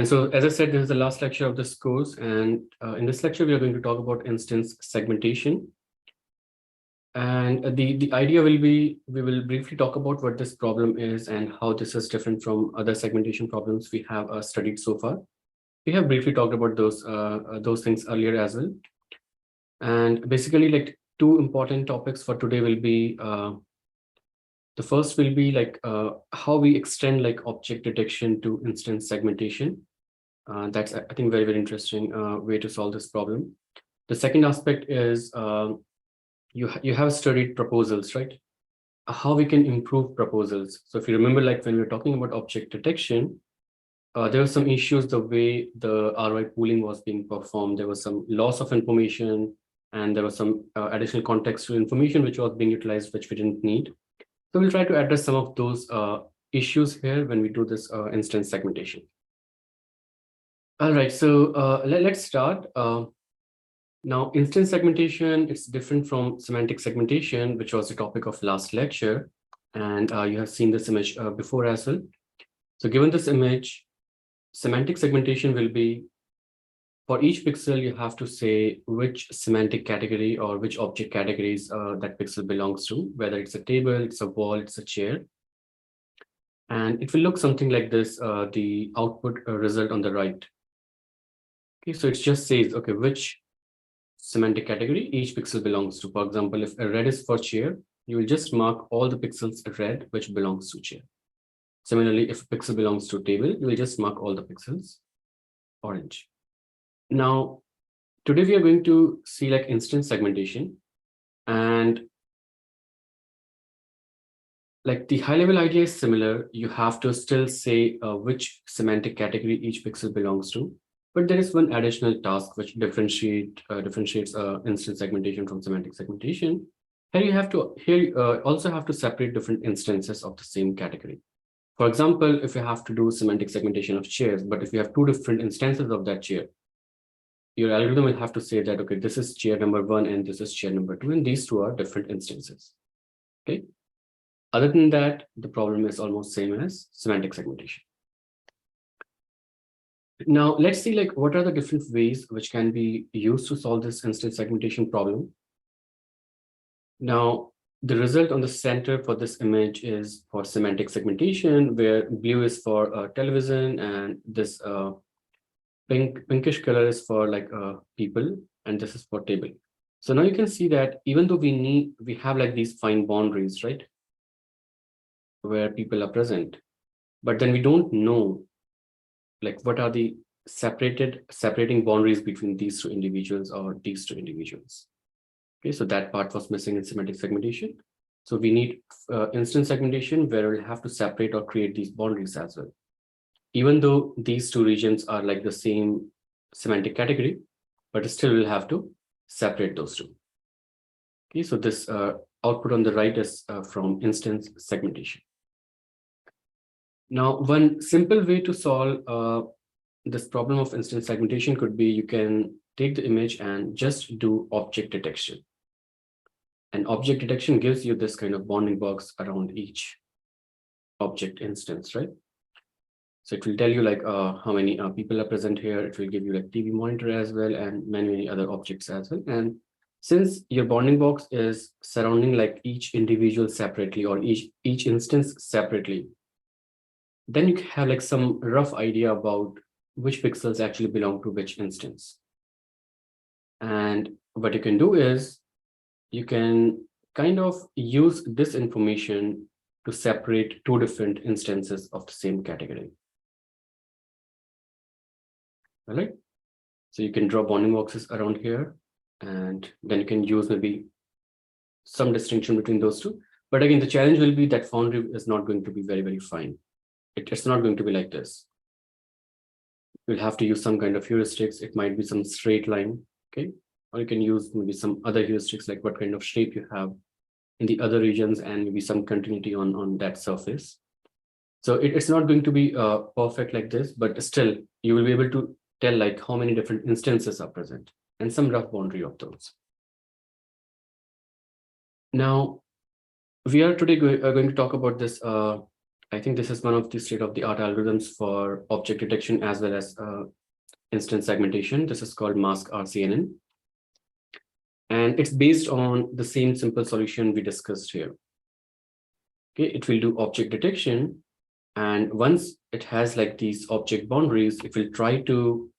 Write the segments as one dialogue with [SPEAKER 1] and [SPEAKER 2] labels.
[SPEAKER 1] And so, as I said, this is the last lecture of this course. And in this lecture, we are going to talk about instance segmentation. And the idea will be, we will briefly talk about what this problem is and how this is different from other segmentation problems we have studied so far. We have briefly talked about those things earlier as well. And basically, like two important topics for today will be, the first will be like how we extend like object detection to instance segmentation. That's, I think, very, very interesting way to solve this problem. The second aspect is you have studied proposals, right? How we can improve proposals. So if you remember, like when we were talking about object detection, there were some issues the way the ROI pooling was being performed. There was some loss of information, and there was some additional contextual information which was being utilized, which we didn't need. So we'll try to address some of those issues here when we do this instance segmentation. All right, so let's start. Now, instance segmentation, it's different from semantic segmentation, which was the topic of last lecture. And you have seen this image before as well. So given this image, semantic segmentation will be, for each pixel, you have to say which semantic category or which object categories that pixel belongs to, whether it's a table, it's a wall, it's a chair. And it will look something like this, the output result on the right. Okay, so it just says, okay, which semantic category each pixel belongs to. For example, if a red is for chair, you will just mark all the pixels red which belongs to chair. Similarly, if a pixel belongs to table, you will just mark all the pixels orange. Now, today we are going to see like instance segmentation, and like the high level idea is similar. You have to still say which semantic category each pixel belongs to. But there is one additional task which differentiates instance segmentation from semantic segmentation. Here you also have to separate different instances of the same category. For example, if you have to do semantic segmentation of chairs, but if you have two different instances of that chair, your algorithm will have to say that, okay, this is chair number 1 and this is chair number 2, and these two are different instances. Okay. Other than that, the problem is almost same as semantic segmentation. Now, let's see like what are the different ways which can be used to solve this instance segmentation problem. Now, the result on the center for this image is for semantic segmentation, where blue is for television, and this pinkish color is for like people, and this is for table. So now you can see that even though we have like these fine boundaries, right, where people are present, but then we don't know like what are the separating boundaries between these two individuals or these two individuals. Okay, so that part was missing in semantic segmentation. So we need instance segmentation where we'll have to separate or create these boundaries as well. Even though these two regions are like the same semantic category, but still we'll have to separate those two. Okay, so this output on the right is from instance segmentation. Now, one simple way to solve this problem of instance segmentation could be you can take the image and just do object detection. And object detection gives you this kind of bounding box around each object instance, right? So it will tell you like how many people are present here. It will give you like TV monitor as well, and many other objects as well. And since your bounding box is surrounding like each individual separately or each instance separately, then you have like some rough idea about which pixels actually belong to which instance. And what you can do is you can kind of use this information to separate two different instances of the same category. All right. So you can draw bounding boxes around here, and then you can use maybe some distinction between those two. But again, the challenge will be that boundary is not going to be very, very fine. It's not going to be like this. You'll have to use some kind of heuristics. It might be some straight line, okay? Or you can use maybe some other heuristics, like what kind of shape you have in the other regions, and maybe some continuity on that surface. So it's not going to be perfect like this, but still you will be able to tell like how many different instances are present and some rough boundary of those. Now, we are today going to talk about this I think this is one of the state-of-the-art algorithms for object detection as well as instance segmentation. This is called mask RCNN. And it's based on the same simple solution we discussed here. Okay, it will do object detection. And once it has like these object boundaries, it will try to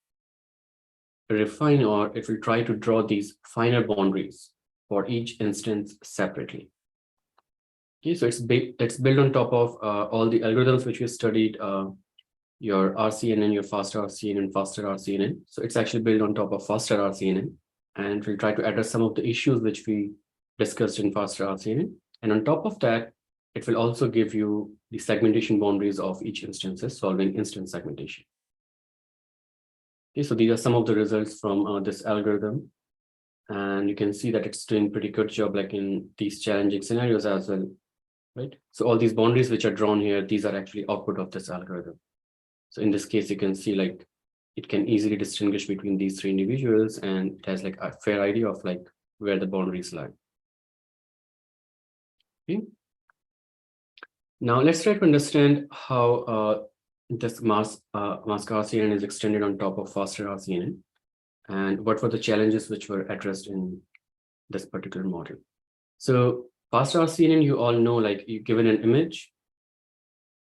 [SPEAKER 1] refine, or it will try to draw these finer boundaries for each instance separately. Okay, so it's built on top of all the algorithms which we studied, your RCNN, your faster RCNN, faster RCNN. So it's actually built on top of faster RCNN, and we'll try to address some of the issues which we discussed in faster RCNN. And on top of that, it will also give you the segmentation boundaries of each instances, solving instance segmentation. Okay, so these are some of the results from this algorithm. And you can see that it's doing pretty good job, like in these challenging scenarios as well, right? So all these boundaries which are drawn here, these are actually output of this algorithm. So in this case, you can see like it can easily distinguish between these three individuals, and it has like a fair idea of like where the boundaries lie. Okay. Now let's try to understand how this mask RCNN is extended on top of faster RCNN, and what were the challenges which were addressed in this particular model. So faster RCNN, you all know, like you given an image,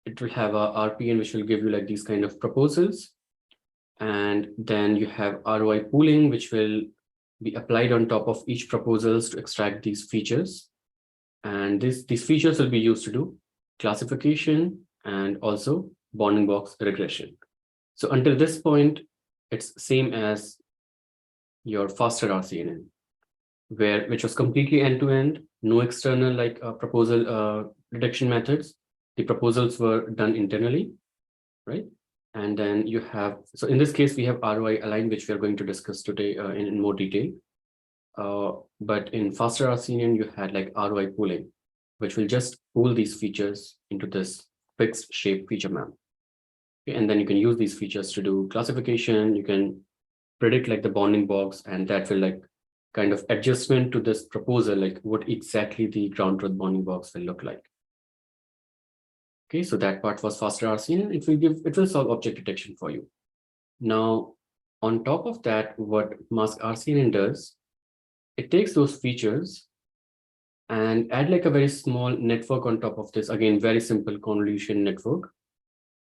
[SPEAKER 1] it will have a RPN which will give you like these kind of proposals. And then you have ROI pooling, which will be applied on top of each proposals to extract these features. And these features will be used to do classification and also bounding box regression. So until this point, it's same as your faster RCNN, which was completely end-to-end, no external like proposal detection methods. The proposals were done internally, right? And then you have, so in this case, we have ROI Align, which we are going to discuss today in more detail. But in faster RCNN, you had like ROI pooling, which will just pool these features into this fixed shape feature map. Okay, and then you can use these features to do classification. You can predict like the bounding box, and that will like kind of adjustment to this proposal, like what exactly the ground truth bounding box will look like. Okay, so that part was faster RCNN. It will solve object detection for you. Now, on top of that, what mask RCNN does, it takes those features and add like a very small network on top of this, again, very simple convolution network.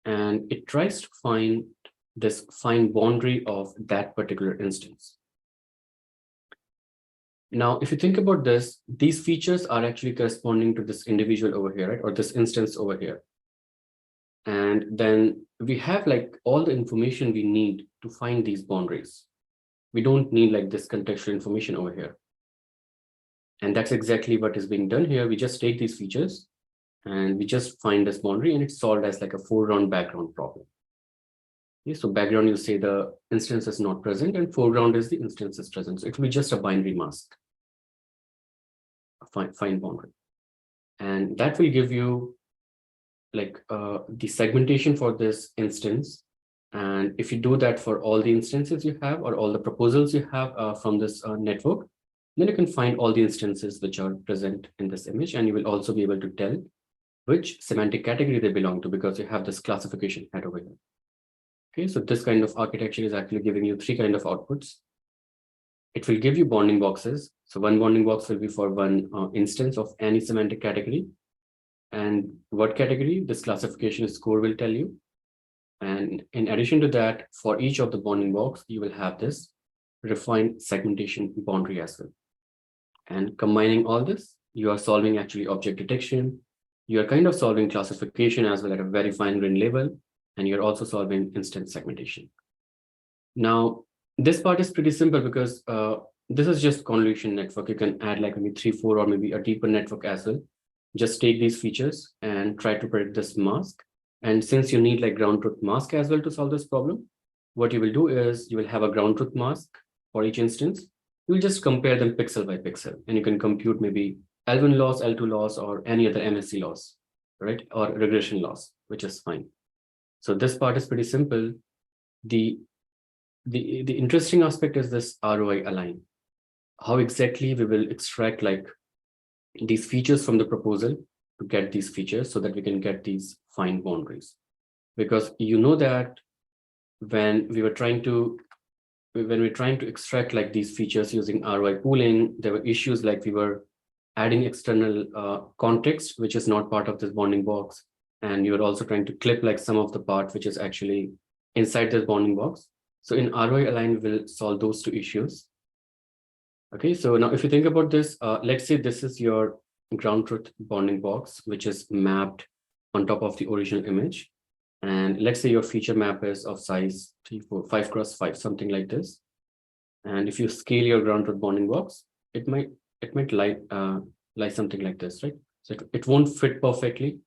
[SPEAKER 1] And it tries to find this fine boundary of that particular instance. Now, if you think about this, these features are actually corresponding to this individual over here, right? Or this instance over here. And then we have like all the information we need to find these boundaries. We don't need like this contextual information over here. And that's exactly what is being done here. We just take these features and we just find this boundary, and it's solved as like a 4-round background problem. Okay, so background, you say the instance is not present, and foreground is the instance is present. So it will be just a binary mask, a fine boundary. And that will give you like the segmentation for this instance. And if you do that for all the instances you have, or all the proposals you have from this network, then you can find all the instances which are present in this image. And you will also be able to tell which semantic category they belong to, because you have this classification head over here. Okay, so this kind of architecture is actually giving you 3 kind of outputs. It will give you bounding boxes. So one bounding box will be for one instance of any semantic category. And what category this classification score will tell you. And in addition to that, for each of the bounding box, you will have this refined segmentation boundary as well. And combining all this, you are solving actually object detection. You are kind of solving classification as well at a very fine grained level. And you're also solving instance segmentation. Now, this part is pretty simple because this is just convolution network. You can add like maybe 3, 4, or maybe a deeper network as well. Just take these features and try to predict this mask. And since you need like ground truth mask as well to solve this problem, what you will do is you will have a ground truth mask for each instance. You will just compare them pixel by pixel, and you can compute maybe L1 loss, L2 loss, or any other MSE loss, right? Or regression loss, which is fine. So this part is pretty simple. The interesting aspect is this ROI Align. How exactly we will extract like these features from the proposal to get these features so that we can get these fine boundaries. Because you know that when we're trying to extract like these features using ROI pooling, there were issues like we were adding external context, which is not part of this bounding box. And you're also trying to clip like some of the part, which is actually inside this bounding box. So in ROI Align, we'll solve those two issues. Okay, so now if you think about this, let's say this is your ground truth bounding box, which is mapped on top of the original image. And let's say your feature map is of size 3, 4, 5 cross 5, something like this. And if you scale your ground truth bounding box, it might lie something like this, right? So it won't fit perfectly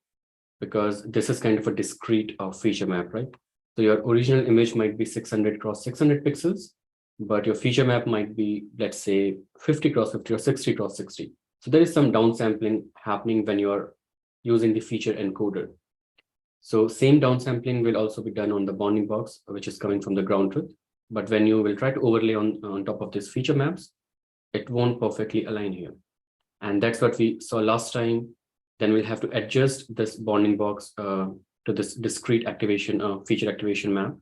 [SPEAKER 1] because this is kind of a discrete feature map, right? So your original image might be 600 cross 600 pixels, but your feature map might be, let's say, 50 cross 50 or 60 cross 60. So there is some downsampling happening when you're using the feature encoder. So same downsampling will also be done on the bounding box, which is coming from the ground truth. But when you will try to overlay on top of these feature maps, it won't perfectly align here. And that's what we saw last time. Then we'll have to adjust this bounding box to this discrete activation feature activation map.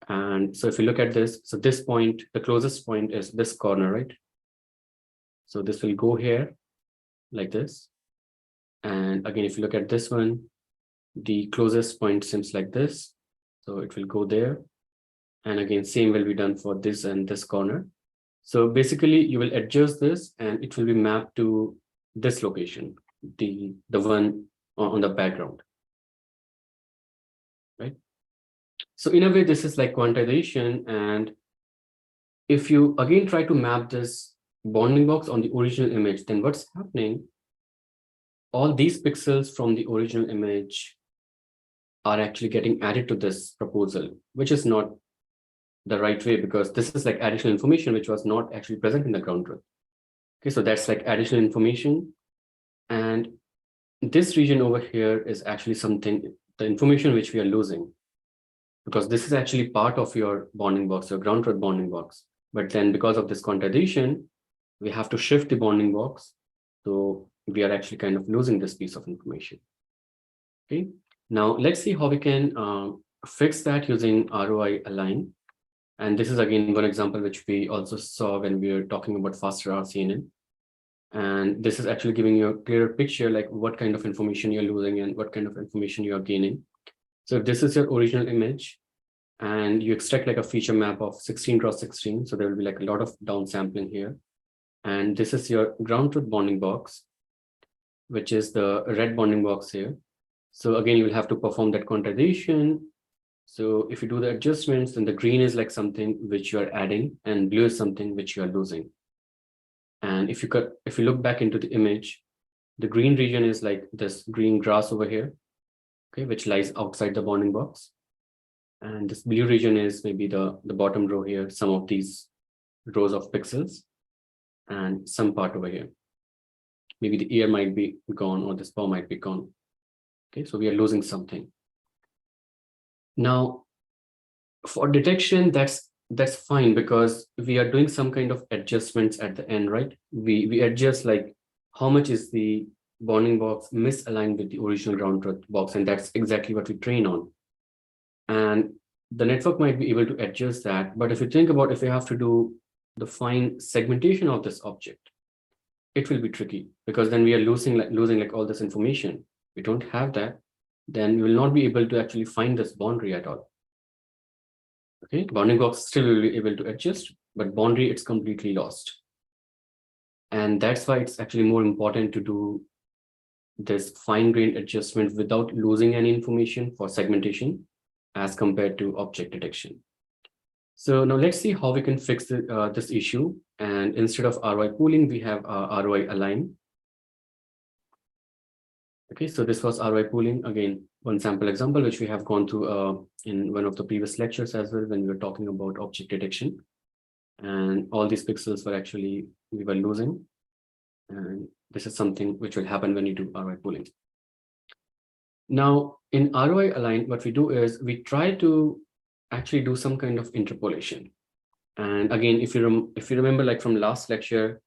[SPEAKER 1] And so if you look at this, so this point, the closest point is this corner, right? So this will go here like this. And again, if you look at this one, the closest point seems like this. So it will go there. And again, same will be done for this and this corner. So basically you will adjust this and it will be mapped to this location, the one on the background, right? So in a way, this is like quantization. And if you again try to map this bounding box on the original image, then what's happening? All these pixels from the original image are actually getting added to this proposal, which is not the right way because this is like additional information which was not actually present in the ground truth. Okay, so that's like additional information. And this region over here is actually something, the information which we are losing, because this is actually part of your bounding box, your ground truth bounding box. But then because of this quantization, we have to shift the bounding box. So we are actually kind of losing this piece of information. Okay, now let's see how we can fix that using ROI Align. And this is again one example which we also saw when we were talking about faster RCNN. And this is actually giving you a clearer picture, like what kind of information you're losing and what kind of information you're gaining. So if this is your original image and you extract like a feature map of 16 cross 16, so there will be like a lot of downsampling here. And this is your ground truth bounding box, which is the red bounding box here. So again, you will have to perform that quantization. So if you do the adjustments, then the green is like something which you are adding and blue is something which you are losing. And if you look back into the image, the green region is like this green grass over here, okay, which lies outside the bounding box. And this blue region is maybe the bottom row here, some of these rows of pixels, and some part over here. Maybe the ear might be gone or this paw might be gone. Okay, so we are losing something. Now, for detection, that's fine because we are doing some kind of adjustments at the end, right? We adjust like how much is the bounding box misaligned with the original ground truth box, and that's exactly what we train on. And the network might be able to adjust that. But if you think about if you have to do the fine segmentation of this object, it will be tricky because then we are losing like all this information. We don't have that, then we will not be able to actually find this boundary at all. Okay, bounding box still will be able to adjust, but boundary it's completely lost. And that's why it's actually more important to do this fine-grained adjustment without losing any information for segmentation as compared to object detection. So now let's see how we can fix this issue. And instead of ROI pooling, we have ROI Align. Okay, so this was ROI pooling. Again, one sample example, which we have gone through in one of the previous lectures as well, when we were talking about object detection. And all these pixels were actually, we were losing. And this is something which will happen when you do ROI pooling. Now, in ROI Align, what we do is we try to actually do some kind of interpolation. And again, if you remember, like from last lecture,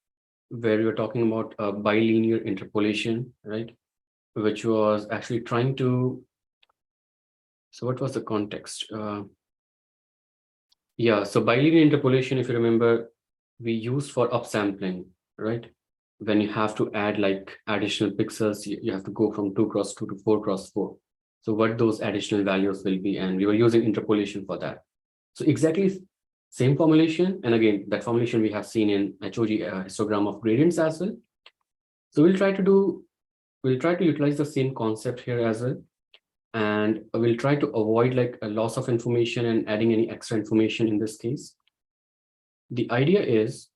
[SPEAKER 1] where we were talking about bilinear interpolation, right? which was actually trying to, so what was the context? Yeah, so bilinear interpolation, if you remember, we use for upsampling, right? When you have to add like additional pixels, you have to go from 2x2 to 4x4. So what those additional values will be, and we were using interpolation for that. So exactly same formulation. And again, that formulation we have seen in HOG histogram of gradients as well. So we'll try to utilize the same concept here as well. And we'll try to avoid like a loss of information and adding any extra information in this case. The idea is,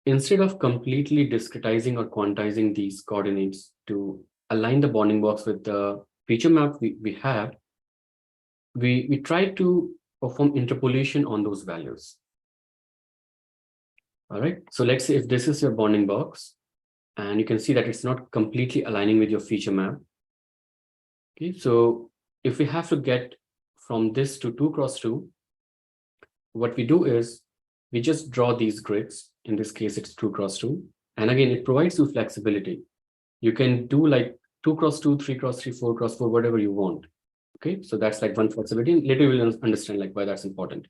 [SPEAKER 1] instead of completely discretizing or quantizing these coordinates to align the bounding box with the feature map we have, we try to perform interpolation on those values. All right, so let's say if this is your bounding box, and you can see that it's not completely aligning with your feature map. Okay, so if we have to get from this to 2x2, what we do is we just draw these grids. In this case, it's 2x2. And again, it provides you flexibility. You can do like 2x2, 3x3, 4x4, whatever you want. Okay, so that's like one flexibility. Later we'll understand like why that's important.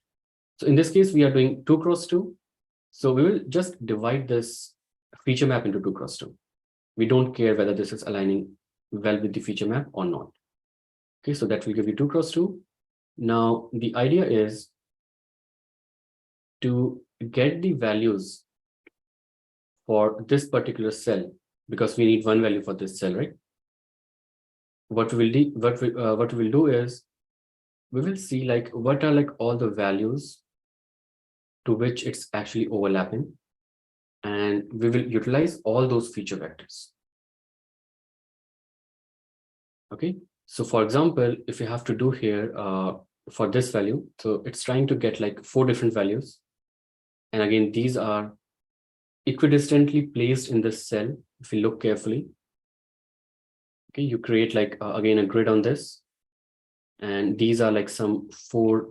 [SPEAKER 1] So in this case, we are doing 2x2. So we will just divide this feature map into 2x2. We don't care whether this is aligning well with the feature map or not. Okay, so that will give you 2x2. Now, the idea is to get the values for this particular cell, because we need one value for this cell, right? What we will do is we will see like what are like all the values to which it's actually overlapping, and we will utilize all those feature vectors. Okay, so for example, if you have to do here for this value, so it's trying to get like 4 different values, and again these are equidistantly placed in this cell. If you look carefully, okay, you create like again a grid on this, and these are like some 4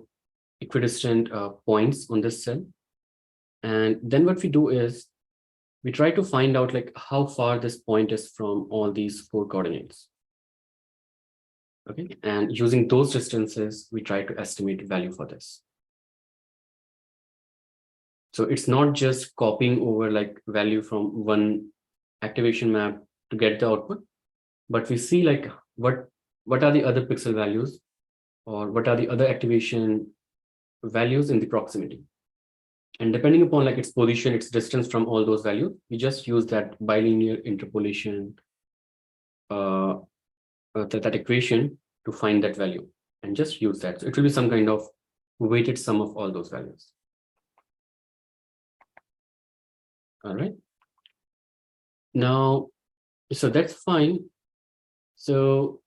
[SPEAKER 1] equidistant points on this cell. And then what we do is we try to find out like how far this point is from all these 4 coordinates. Okay, and using those distances, we try to estimate value for this. So it's not just copying over like value from one activation map to get the output, but we see like what are the other pixel values, or what are the other activation values in the proximity. And depending upon like its position, its distance from all those values, we just use that bilinear interpolation, that equation to find that value, and just use that. So it will be some kind of weighted sum of all those values. All right. Now, so that's fine. So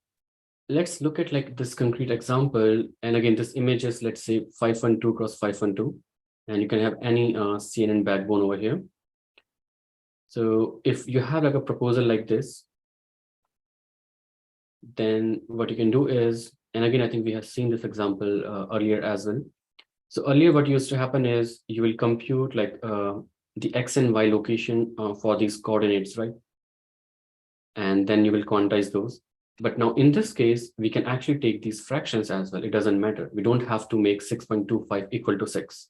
[SPEAKER 1] let's look at like this concrete example. And again, this image is, let's say, 512 cross 512. And you can have any CNN backbone over here. So if you have like a proposal like this, then what you can do is, and again, I think we have seen this example earlier as well. So earlier what used to happen is you will compute like the X and Y location for these coordinates, right? And then you will quantize those. But now in this case, we can actually take these fractions as well. It doesn't matter. We don't have to make 6.25 equal to 6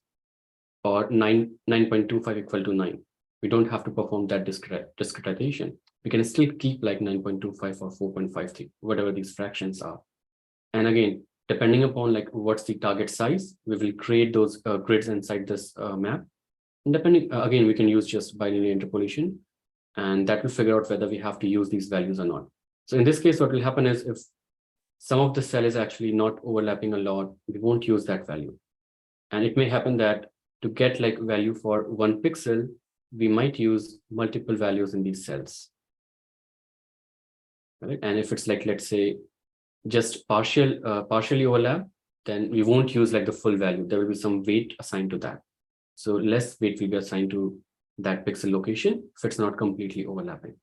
[SPEAKER 1] or 9.25 equal to 9. We don't have to perform that discretization. We can still keep like 9.25 or 4.53, whatever these fractions are. And again, depending upon like what's the target size, we will create those grids inside this map. And depending, again, we can use just bilinear interpolation, and that will figure out whether we have to use these values or not. So in this case, what will happen is if some of the cell is actually not overlapping a lot, we won't use that value. And it may happen that to get like value for 1 pixel, we might use multiple values in these cells. Right? And if it's like, let's say, just partially overlap, then we won't use like the full value. There will be some weight assigned to that. So less weight will be assigned to that pixel location if it's not completely overlapping.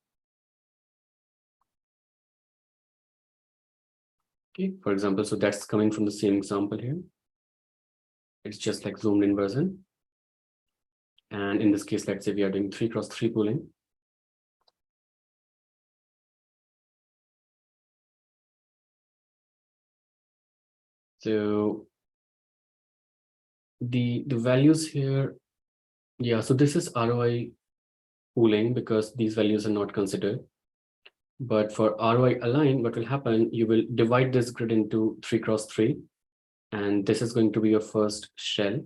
[SPEAKER 1] Okay, for example, so that's coming from the same example here. It's just like zoomed in version. And in this case, let's say we are doing 3x3 pooling. So the values here, yeah, so this is ROI pooling because these values are not considered. But for ROI Align, what will happen, you will divide this grid into 3x3, and this is going to be your first cell.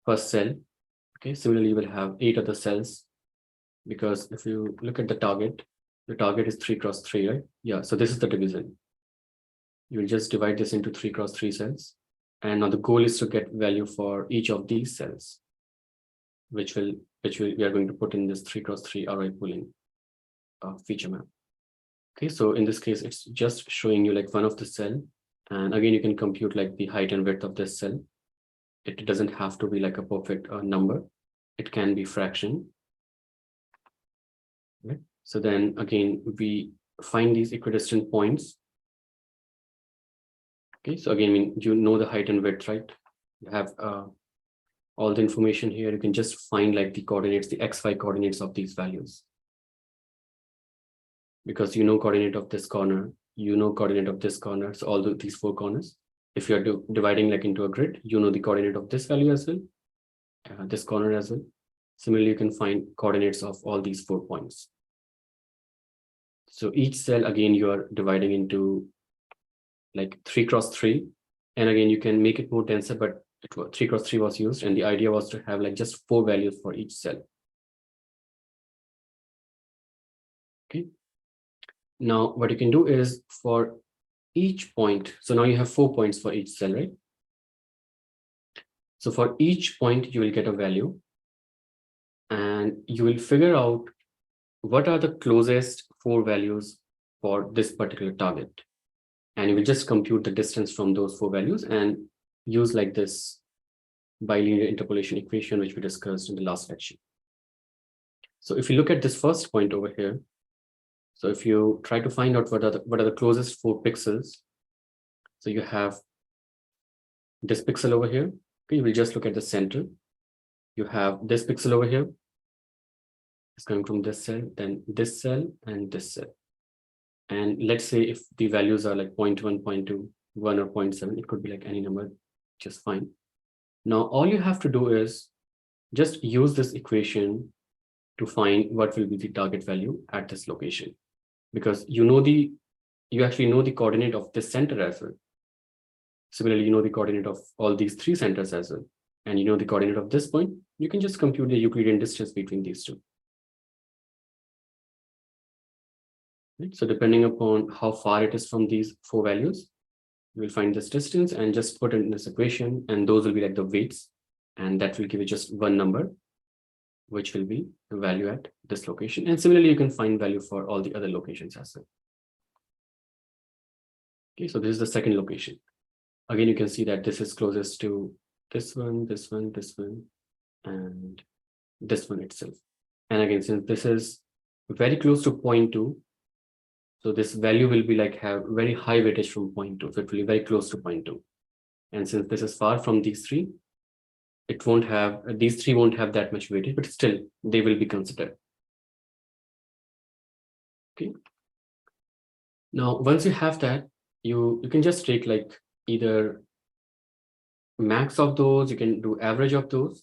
[SPEAKER 1] Okay, similarly, you will have 8 other cells, because if you look at the target is 3x3, right? Yeah, so this is the division. You will just divide this into 3x3 cells. And now the goal is to get value for each of these cells, which we are going to put in this 3x3 ROI pooling feature map. Okay, so in this case, it's just showing you like one of the cell. And again, you can compute like the height and width of this cell. It doesn't have to be like a perfect number. It can be fraction. Right? So then again, we find these equidistant points. Okay, so again, I mean, you know the height and width, right? You have all the information here. You can just find like the coordinates, the XY coordinates of these values. Because you know coordinate of this corner, you know coordinate of this corner, so all these 4 corners. If you are dividing like into a grid, you know the coordinate of this value as well, this corner as well. Similarly, you can find coordinates of all these 4 points. So each cell, again, you are dividing into like 3x3. And again, you can make it more denser, but 3x3 was used. And the idea was to have like just 4 values for each cell. Okay. Now, what you can do is for each point, so now you have 4 points for each cell, right? So for each point, you will get a value and you will figure out what are the closest 4 values for this particular target. And you will just compute the distance from those 4 values and use like this bilinear interpolation equation, which we discussed in the last lecture. So if you look at this first point over here, so if you try to find out what are the closest 4 pixels, so you have this pixel over here. Okay, you will just look at the center. You have this pixel over here. It's coming from this cell, then this cell, and this cell. And let's say if the values are like 0.1, 0.2, 1, or 0.7, it could be like any number, just fine. Now, all you have to do is just use this equation to find what will be the target value at this location. Because you actually know the coordinate of this center as well. Similarly, you know the coordinate of all these 3 centers as well. And you know the coordinate of this point. You can just compute the Euclidean distance between these 2. Right? So depending upon how far it is from these 4 values, you will find this distance and just put it in this equation. And those will be like the weights. And that will give you just one number, which will be the value at this location. And similarly, you can find value for all the other locations as well. Okay, so this is the second location. Again, you can see that this is closest to this one, this one, this one, and this one itself. And again, since this is very close to 0.2, so this value will be like have very high weightage from 0.2. So it will be very close to 0.2. And since this is far from these 3, these 3 won't have that much weightage, but still they will be considered. Okay. Now, once you have that, you can just take like either max of those, you can do average of those.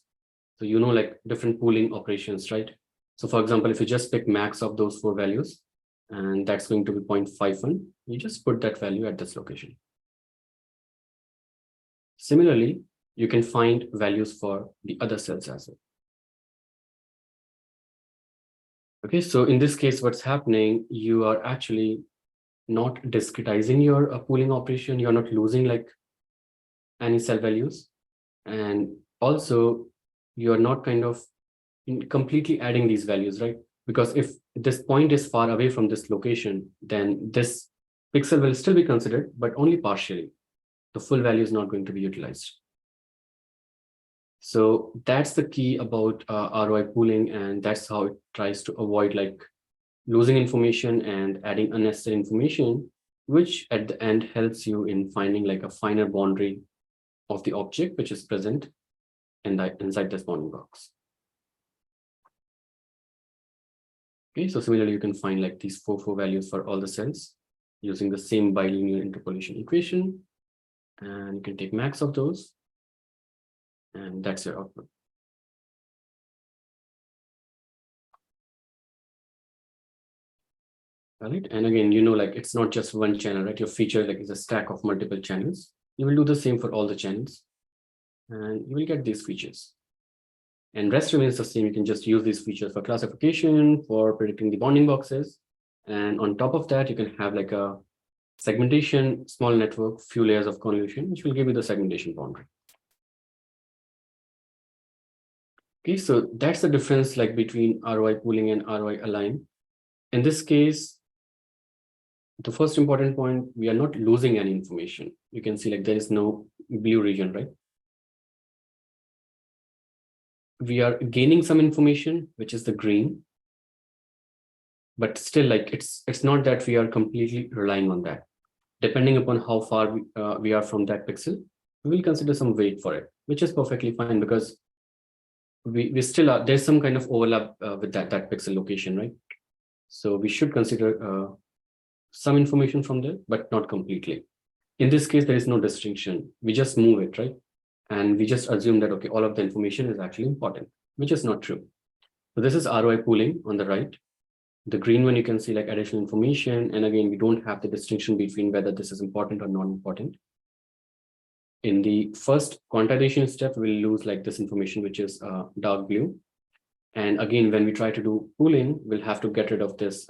[SPEAKER 1] So you know like different pooling operations, right? So for example, if you just pick max of those 4 values, and that's going to be 0.51, you just put that value at this location. Similarly, you can find values for the other cells as well. Okay, so in this case, what's happening, you are actually not discretizing your pooling operation. You're not losing like any cell values. And also, you're not kind of completely adding these values, right? Because if this point is far away from this location, then this pixel will still be considered, but only partially. The full value is not going to be utilized. So that's the key about ROI pooling, and that's how it tries to avoid like losing information and adding unnecessary information, which at the end helps you in finding like a finer boundary of the object which is present inside this bounding box. Okay, so similarly, you can find like these 4 values for all the cells using the same bilinear interpolation equation. and you can take max of those, and that's your output. Right? And again, like it's not just one channel, right? Your feature like is a stack of multiple channels. You will do the same for all the channels, and you will get these features. And rest remains the same. You can just use these features for classification, for predicting the bounding boxes. And on top of that, you can have like a segmentation, small network, few layers of convolution, which will give you the segmentation boundary. Okay, so that's the difference like between ROI pooling and ROI align. In this case, the first important point, we are not losing any information. You can see like there is no blue region, right? We are gaining some information, which is the green, but still like it's not that we are completely relying on that. Depending upon how far we are from that pixel, we will consider some weight for it, which is perfectly fine because we still are, there's some kind of overlap with that pixel location, right? So we should consider some information from there, but not completely. In this case, there is no distinction. We just move it, right? And we just assume that, okay, all of the information is actually important, which is not true. So this is ROI pooling on the right. The green one, you can see like additional information. And again, we don't have the distinction between whether this is important or not important. In the first quantization step, we'll lose like this information, which is dark blue. And again, when we try to do pooling, we'll have to get rid of this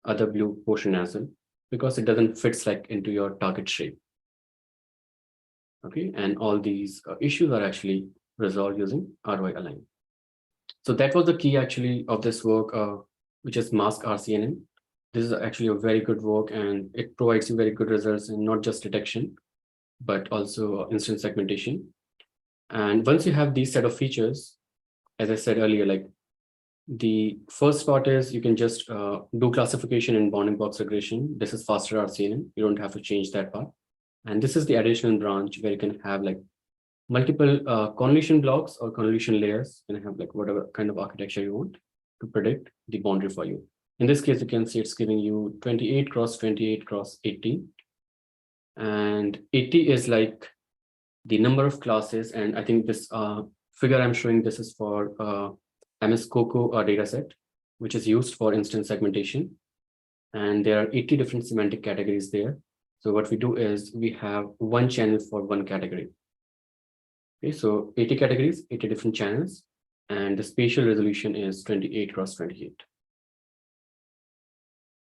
[SPEAKER 1] other blue portion as well, because it doesn't fit like into your target shape. Okay, and all these issues are actually resolved using ROI Align. So that was the key actually of this work, which is mask RCNN. This is actually a very good work, and it provides you very good results in not just detection, but also instance segmentation. And once you have these set of features, as I said earlier, like the first part is you can just do classification and bounding box regression. This is faster RCNN. You don't have to change that part. And this is the additional branch where you can have like multiple convolution blocks or convolution layers. You can have like whatever kind of architecture you want to predict the boundary for you. In this case, you can see it's giving you 28 cross 28 cross 80. And 80 is like the number of classes. And I think this figure I'm showing, this is for MS COCO dataset, which is used for instance segmentation. And there are 80 different semantic categories there. So what we do is we have one channel for one category. Okay, so 80 categories, 80 different channels, and the spatial resolution is 28 cross 28.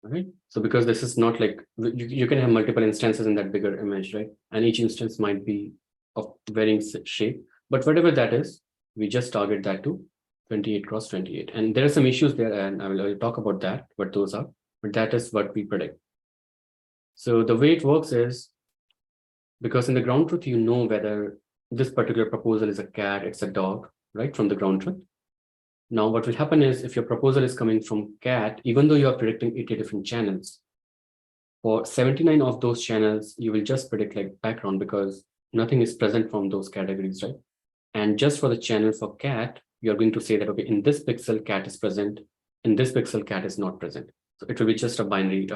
[SPEAKER 1] All right. So because this is not like you can have multiple instances in that bigger image, right? And each instance might be of varying shape, but whatever that is, we just target that to 28 cross 28. And there are some issues there, and I will talk about that, what those are, but that is what we predict. So the way it works is, because in the ground truth, you know whether this particular proposal is a cat, it's a dog, right, from the ground truth. Now, what will happen is if your proposal is coming from cat, even though you are predicting 80 different channels, for 79 of those channels, you will just predict like background because nothing is present from those categories, right? And just for the channel for cat, you're going to say that, okay, in this pixel, cat is present, in this pixel, cat is not present. So it will be just a binary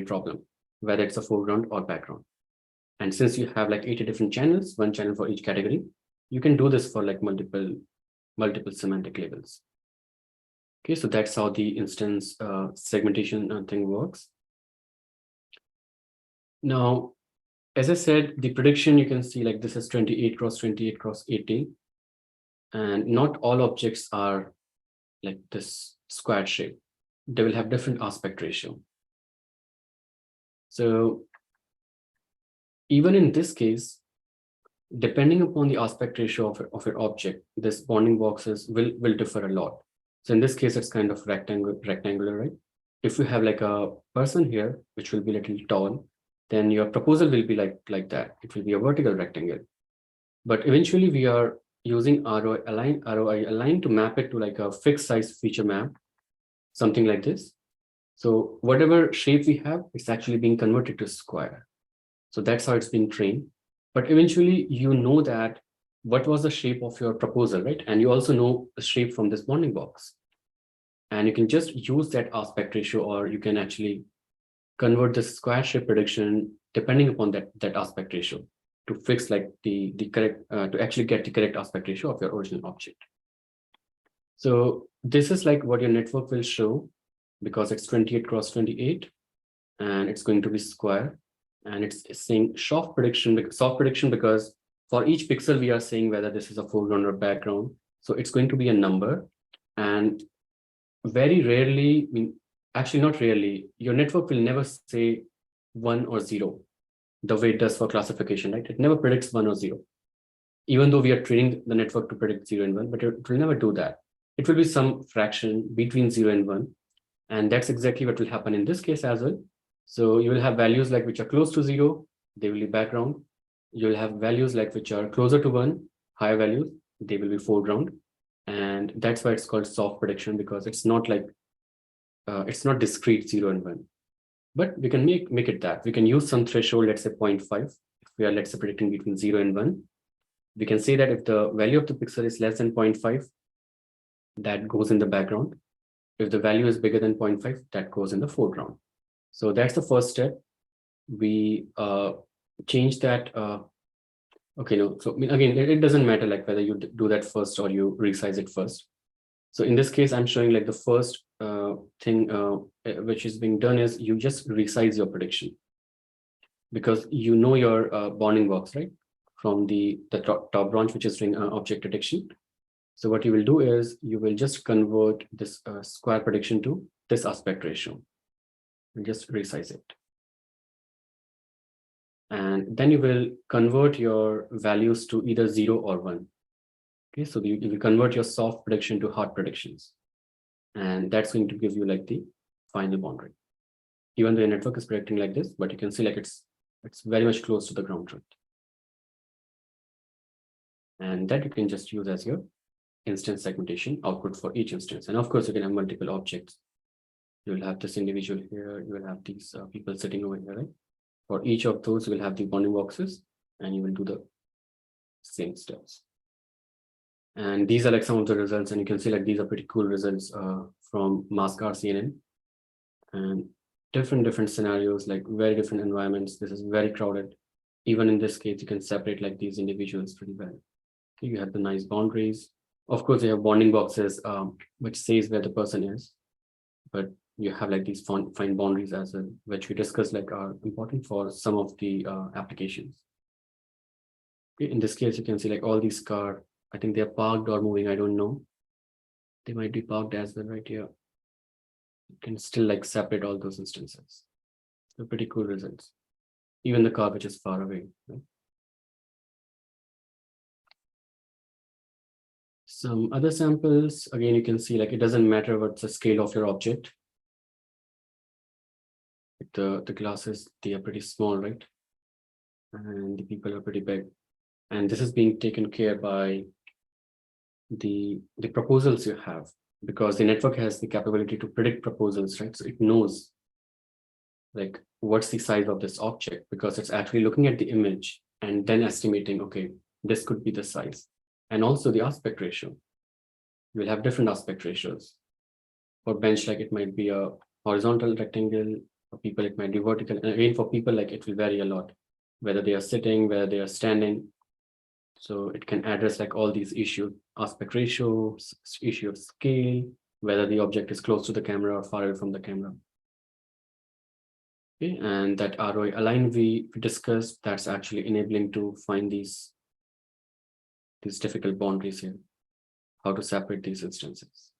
[SPEAKER 1] problem, whether it's a foreground or background. And since you have like 80 different channels, one channel for each category, you can do this for like multiple semantic labels. Okay, so that's how the instance segmentation thing works. Now, as I said, the prediction, you can see like this is 28 cross 28 cross 80. And not all objects are like this square shape. They will have different aspect ratio. So even in this case, depending upon the aspect ratio of your object, this bounding boxes will differ a lot. So in this case, it's kind of rectangular, right? If you have like a person here, which will be a little tall, then your proposal will be like that. It will be a vertical rectangle. But eventually we are using ROI Align to map it to like a fixed size feature map, something like this. So whatever shape we have, it's actually being converted to square. So that's how it's being trained. But eventually, you know that what was the shape of your proposal, right? And you also know the shape from this bounding box. And you can just use that aspect ratio, or you can actually convert the square shape prediction depending upon that aspect ratio to fix like the correct, to actually get the correct aspect ratio of your original object. So this is like what your network will show, because it's 28 cross 28 and it's going to be square, and it's saying soft prediction because for each pixel we are saying whether this is a foreground or background. So it's going to be a number, and very rarely, actually not rarely, your network will never say 1 or 0 the way it does for classification, right? It never predicts 1 or 0, even though we are training the network to predict 0 and 1, but it will never do that. It will be some fraction between 0 and 1. And that's exactly what will happen in this case as well. So you will have values like which are close to 0, they will be background. You'll have values like which are closer to 1, higher values, they will be foreground. And that's why it's called soft prediction, because it's not like, it's not discrete 0 and 1. But we can make it that. We can use some threshold, let's say 0.5. If we are, let's say, predicting between 0 and 1, we can say that if the value of the pixel is less than 0.5, that goes in the background. If the value is bigger than 0.5, that goes in the foreground. So that's the first step. We change that. Okay, no. So again, it doesn't matter like whether you do that first or you resize it first. So in this case, I'm showing like the first thing which is being done is you just resize your prediction, because you know your bounding box, right? From the top branch, which is doing object detection. So what you will do is you will just convert this square prediction to this aspect ratio and just resize it. And then you will convert your values to either 0 or 1. Okay, so you will convert your soft prediction to hard predictions. And that's going to give you like the final boundary. Even though your network is predicting like this, but you can see like it's very much close to the ground truth. And that you can just use as your instance segmentation output for each instance. And of course, you can have multiple objects. You will have this individual here. You will have these people sitting over here, right? For each of those, you will have the bounding boxes, and you will do the same steps. And these are like some of the results, and you can see like these are pretty cool results from mask RCNN, and different scenarios, like very different environments. This is very crowded. Even in this case, you can separate like these individuals pretty well. Okay, you have the nice boundaries. Of course, you have bounding boxes, which says where the person is, but you have like these fine boundaries as well, which we discussed like are important for some of the applications. Okay, in this case, you can see like all these cars, I think they're parked or moving, I don't know. They might be parked as well right here. You can still like separate all those instances. So pretty cool results. Even the car which is far away, right? Some other samples, again, you can see like it doesn't matter what's the scale of your object. The glasses, they are pretty small, right? And the people are pretty big. And this is being taken care by the proposals you have, because the network has the capability to predict proposals, right? So it knows like what's the size of this object, because it's actually looking at the image and then estimating, okay, this could be the size. And also the aspect ratio. We'll have different aspect ratios. For bench, like it might be a horizontal rectangle. For people, it might be vertical. And again, for people, like it will vary a lot, whether they are sitting, whether they are standing. So it can address like all these issues: aspect ratio, issue of scale, whether the object is close to the camera or far away from the camera. Okay, and that ROI Align we discussed, that's actually enabling to find these difficult boundaries here, how to separate these instances.